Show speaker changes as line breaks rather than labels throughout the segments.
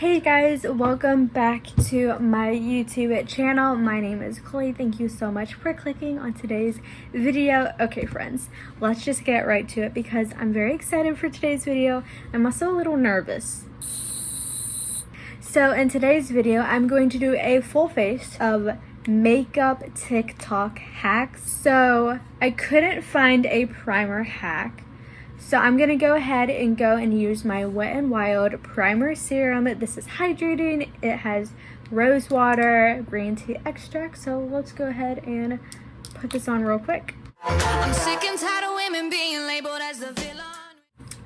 Hey guys, welcome back to my YouTube channel. My name is Chloe. Thank you so much for clicking on today's video. Okay friends, let's just get right to it because I'm very excited for today's video. I'm also a little nervous. So in today's video, I'm going to do a full face of makeup TikTok hacks. So I couldn't find a primer hack. So I'm going to go ahead and use my Wet n Wild primer serum. This is hydrating. It has rose water, green tea extract. So let's go ahead and put this on real quick. I'm sick and tired of women being labeled as the villain.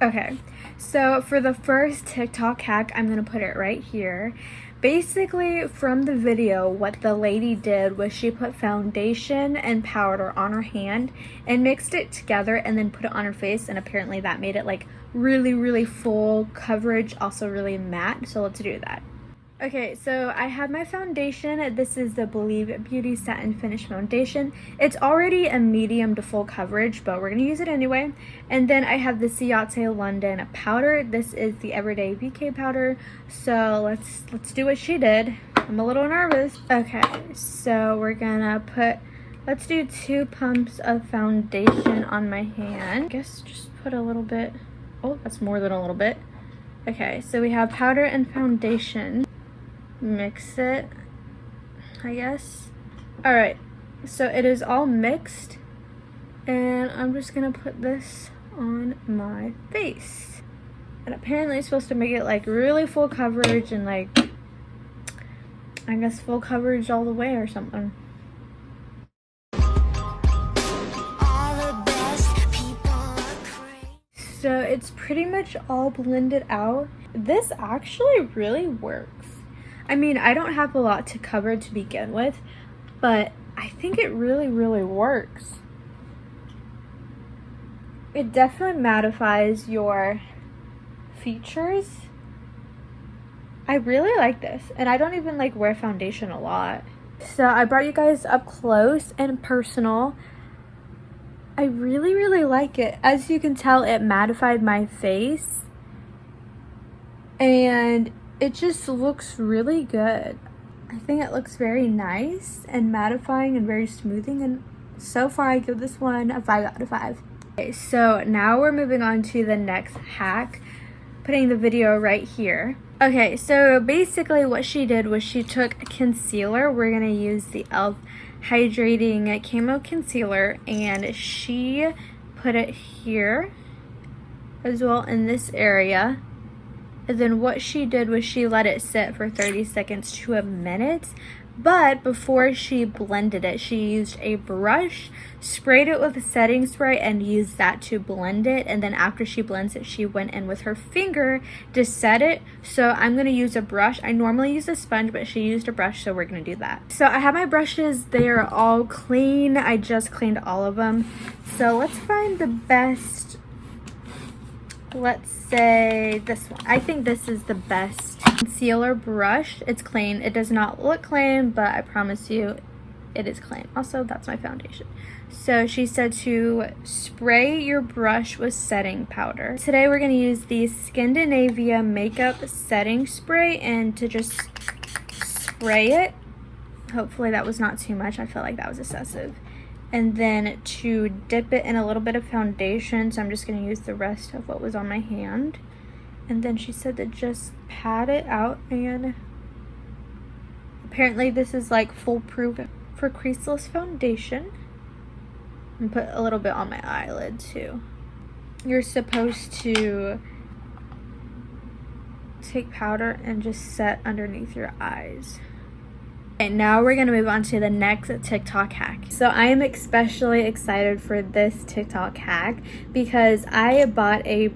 Okay, so for the first TikTok hack, I'm going to put it right here. Basically, from the video, what the lady did was she put foundation and powder on her hand and mixed it together and then put it on her face, and apparently that made it like really full coverage, also really matte. So let's do that. Okay, so I have my foundation. This is the Believe Beauty Satin Finish Foundation. It's already a medium to full coverage, but we're going to use it anyway. And then I have the Ciate London powder. This is the Everyday BK powder. So let's do what she did. I'm a little nervous. Okay, so we're gonna let's do 2 pumps of foundation on my hand. I guess just put a little bit. Oh, that's more than a little bit. Okay, so we have powder and foundation. Mix it, I guess. Alright, so it is all mixed, and I'm just gonna put this on my face. And apparently it's supposed to make it like really full coverage and like, I guess full coverage all the way or something. So it's pretty much all blended out. This actually really works. I mean, I don't have a lot to cover to begin with, but I think it really works. It definitely mattifies your features. I really like this, and I don't even like wear foundation a lot. So I brought you guys up close and personal. I really like it. As you can tell, it mattified my face, and it just looks really good. I think it looks very nice and mattifying and very smoothing, and so far I give this one a 5 out of 5. Okay, so now we're moving on to the next hack, putting the video right here. Okay, so basically what she did was she took concealer. We're gonna use the e.l.f. Hydrating Camo Concealer, and she put it here as well in this area. And then what she did was she let it sit for 30 seconds to a minute. But before she blended it, she used a brush, sprayed it with a setting spray, and used that to blend it. And then after she blends it, she went in with her finger to set it. So I'm going to use a brush. I normally use a sponge, but she used a brush, so we're going to do that. So I have my brushes. They are all clean. I just cleaned all of them. So let's find the best. Let's say this one. I think this is the best concealer brush. It's clean. It does not look clean, but I promise you it is clean. Also, that's my foundation. So she said to spray your brush with setting powder. Today we're going to use the Scandinavia makeup setting spray, and to just spray it. Hopefully that was not too much. I feel like that was excessive. And then to dip it in a little bit of foundation, so I'm just going to use the rest of what was on my hand. And then she said to just pat it out, and apparently this is like foolproof for creaseless foundation. And put a little bit on my eyelid too. You're supposed to take powder and just set underneath your eyes. Okay, now we're going to move on to the next TikTok hack. So I am especially excited for this TikTok hack because I bought a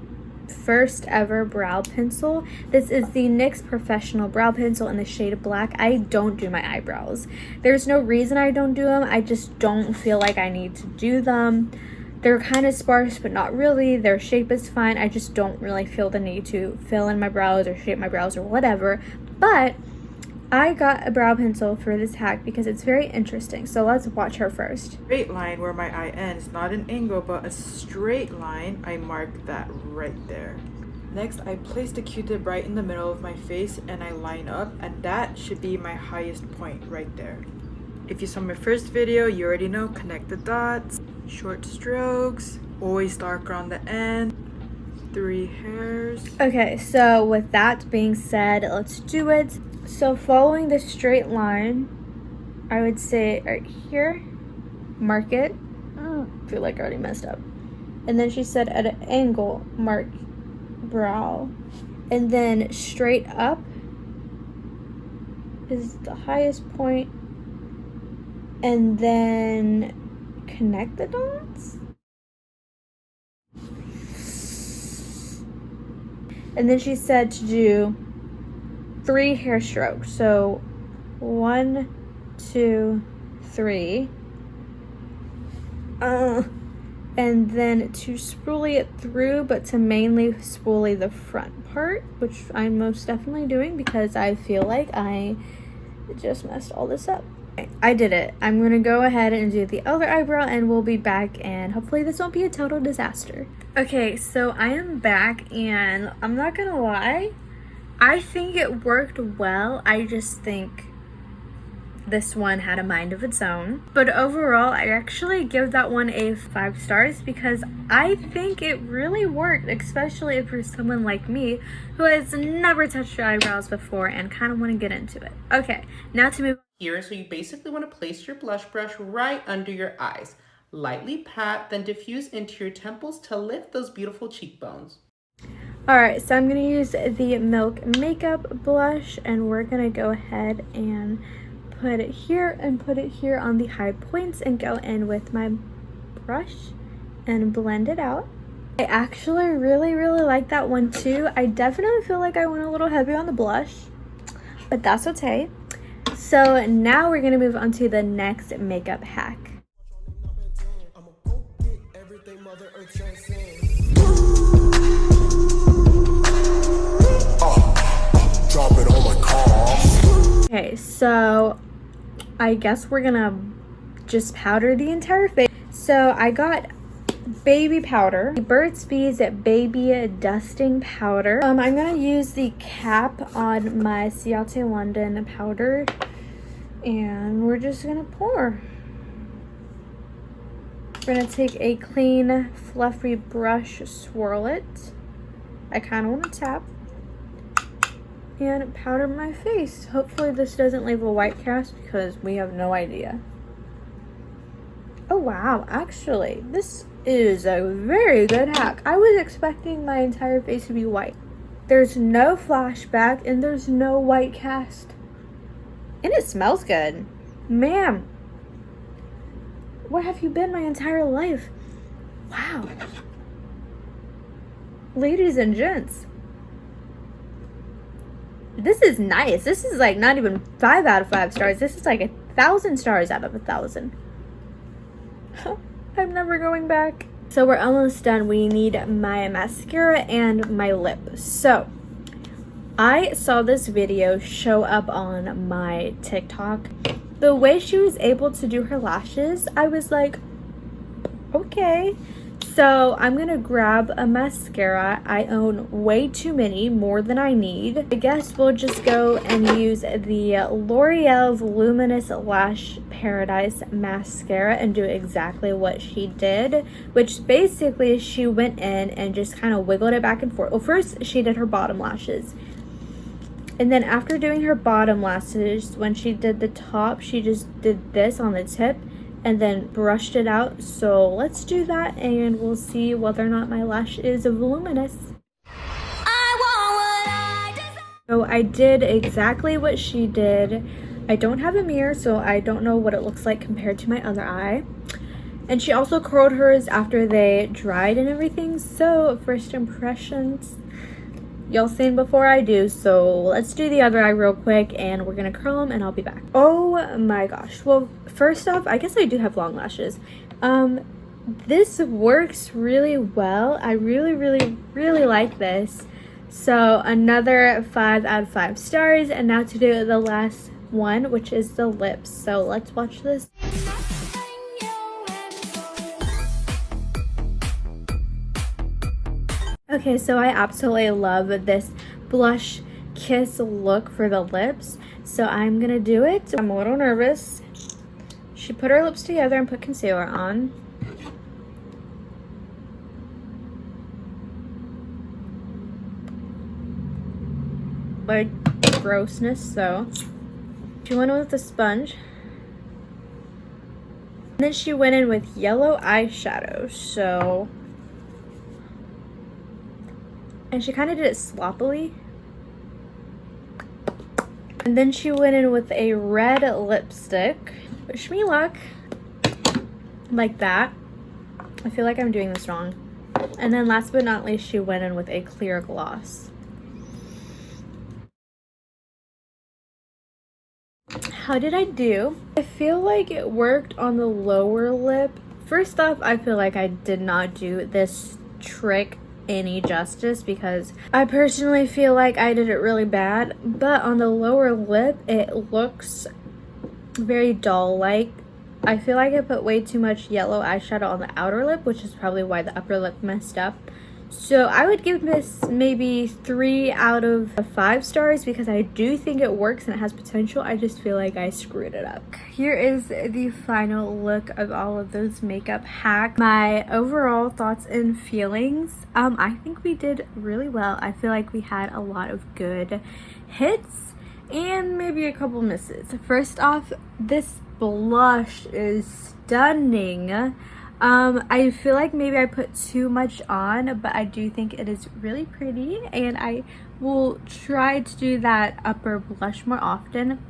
first ever brow pencil. This is the NYX Professional Brow Pencil in the shade Black. I don't do my eyebrows. There's no reason I don't do them. I just don't feel like I need to do them. They're kind of sparse, but not really. Their shape is fine. I just don't really feel the need to fill in my brows or shape my brows or whatever. But I got a brow pencil for this hack because it's very interesting. So let's watch her first.
Straight line where my eye ends, not an angle but a straight line. I mark that right there. Next, I place the Q-tip right in the middle of my face and I line up, and that should be my highest point right there. If you saw my first video, you already know, connect the dots, short strokes, always darker on the end, 3 hairs.
Okay, so with that being said, let's do it. So following the straight line, I would say right here, mark it. I feel like I already messed up. And then she said at an angle, mark brow. And then straight up is the highest point. And then connect the dots. And then she said to do 3 hair strokes. So 1, 2, 3. And then to spoolie it through, but to mainly spoolie the front part, which I'm most definitely doing because I feel like I just messed all this up. I did it. I'm gonna go ahead and do the other eyebrow and we'll be back, and hopefully this won't be a total disaster. Okay, so I am back and I'm not gonna lie, I think it worked well. I just think this one had a mind of its own. But overall, I actually give that one a 5 stars because I think it really worked, especially if you're someone like me who has never touched your eyebrows before and kind of want to get into it. Okay, now to move on.
Here, so you basically want to place your blush brush right under your eyes. Lightly pat, then diffuse into your temples to lift those beautiful cheekbones.
Alright, so I'm going to use the Milk Makeup blush and we're going to go ahead and put it here and put it here on the high points and go in with my brush and blend it out. I actually really like that one too. I definitely feel like I went a little heavy on the blush, but that's okay. So now we're going to move on to the next makeup hack. Okay, so I guess we're gonna just powder the entire face. So I got baby powder, Burt's Bees Baby Dusting Powder. I'm gonna use the cap on my Ciate London powder and we're just gonna pour. We're gonna take a clean fluffy brush, swirl it. I kind of want to tap and powder my face. Hopefully this doesn't leave a white cast because we have no idea. Oh wow, actually this is a very good hack. I was expecting my entire face to be white. There's no flashback and there's no white cast. And it smells good. Ma'am, where have you been my entire life? Wow. Ladies and gents, this is nice. This is like not even 5 out of 5 stars. This is like 1,000 stars out of 1,000. I'm never going back. So we're almost done. We need my mascara and my lip. So I saw this video show up on my TikTok. The way she was able to do her lashes, I was like, okay. So I'm gonna grab a mascara. I own way too many, more than I need. I guess we'll just go and use the L'Oreal's Luminous Lash Paradise mascara and do exactly what she did, which basically she went in and just kind of wiggled it back and forth. Well, first she did her bottom lashes. And then after doing her bottom lashes, when she did the top, she just did this on the tip and then brushed it out. So let's do that and we'll see whether or not my lash is voluminous. So I did exactly what she did. I don't have a mirror, so I don't know what it looks like compared to my other eye. And she also curled hers after they dried and everything. So first impressions, y'all seen before I do. So let's do the other eye real quick and we're gonna curl them and I'll be back. Oh my gosh. Well, first off, I guess I do have long lashes. This works really well. I really like this. So another 5 out of 5 stars. And now to do the last one, which is the lips. So let's watch this. Okay, so I absolutely love this blush kiss look for the lips, so I'm gonna do it. I'm a little nervous. She put her lips together and put concealer on. Like grossness, so she went in with a sponge. And then she went in with yellow eyeshadow, so, and she kind of did it sloppily. And then she went in with a red lipstick. Wish me luck. Like that. I feel like I'm doing this wrong. And then last but not least, she went in with a clear gloss. How did I do? I feel like it worked on the lower lip. First off, I feel like I did not do this trick any justice because I personally feel like I did it really bad. But on the lower lip, it looks very doll-like. I feel like I put way too much yellow eyeshadow on the outer lip, which is probably why the upper lip messed up. So I would give this maybe 3 out of 5 stars because I do think it works and it has potential. I just feel like I screwed it up. Here is the final look of all of those makeup hacks. My overall thoughts and feelings. I think we did really well. I feel like we had a lot of good hits and maybe a couple misses. First off, this blush is stunning. I feel like maybe I put too much on, but I do think it is really pretty and I will try to do that upper blush more often.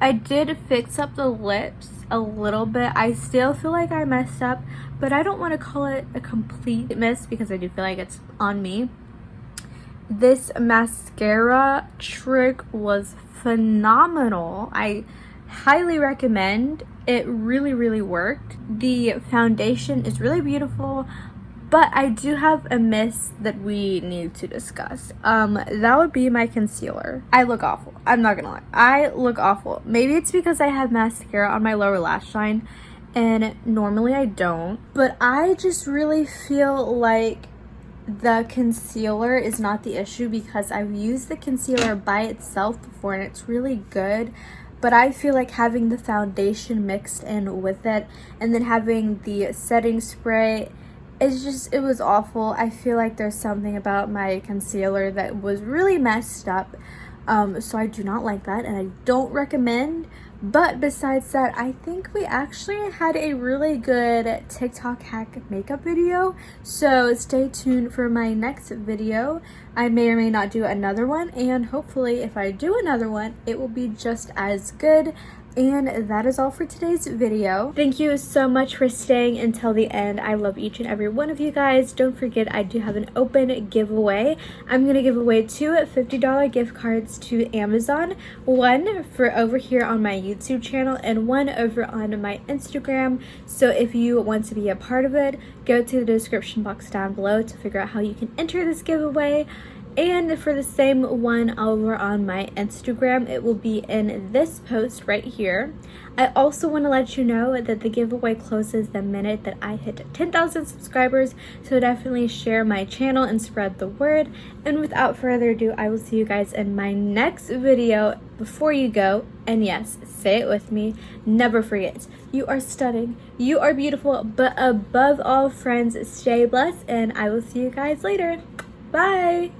I did fix up the lips a little bit. I still feel like I messed up, but I don't want to call it a complete miss because I do feel like it's on me. This mascara trick was phenomenal. I highly recommend. It really worked. The foundation is really beautiful, but I do have a miss that we need to discuss. That would be my concealer. I look awful. I'm not gonna lie. I look awful. Maybe it's because I have mascara on my lower lash line and normally I don't, but I just really feel like the concealer is not the issue because I've used the concealer by itself before and it's really good. But I feel like having the foundation mixed in with it and then having the setting spray, it was awful. I feel like there's something about my concealer that was really messed up. So I do not like that and I don't recommend. But besides that, I think we actually had a really good TikTok hack makeup video. So stay tuned for my next video. I may or may not do another one, and hopefully if I do another one, it will be just as good. And that is all for today's video. Thank you so much for staying until the end. I love each and every one of you guys. Don't forget, I do have an open giveaway. I'm going to give away 2 $50 gift cards to Amazon. One for over here on my YouTube channel and one over on my Instagram. So if you want to be a part of it, go to the description box down below to figure out how you can enter this giveaway. And for the same one over on my Instagram, it will be in this post right here. I also want to let you know that the giveaway closes the minute that I hit 10,000 subscribers, so definitely share my channel and spread the word. And without further ado, I will see you guys in my next video. Before you go, and yes, say it with me, never forget, you are stunning, you are beautiful, but above all, friends, stay blessed, and I will see you guys later. Bye!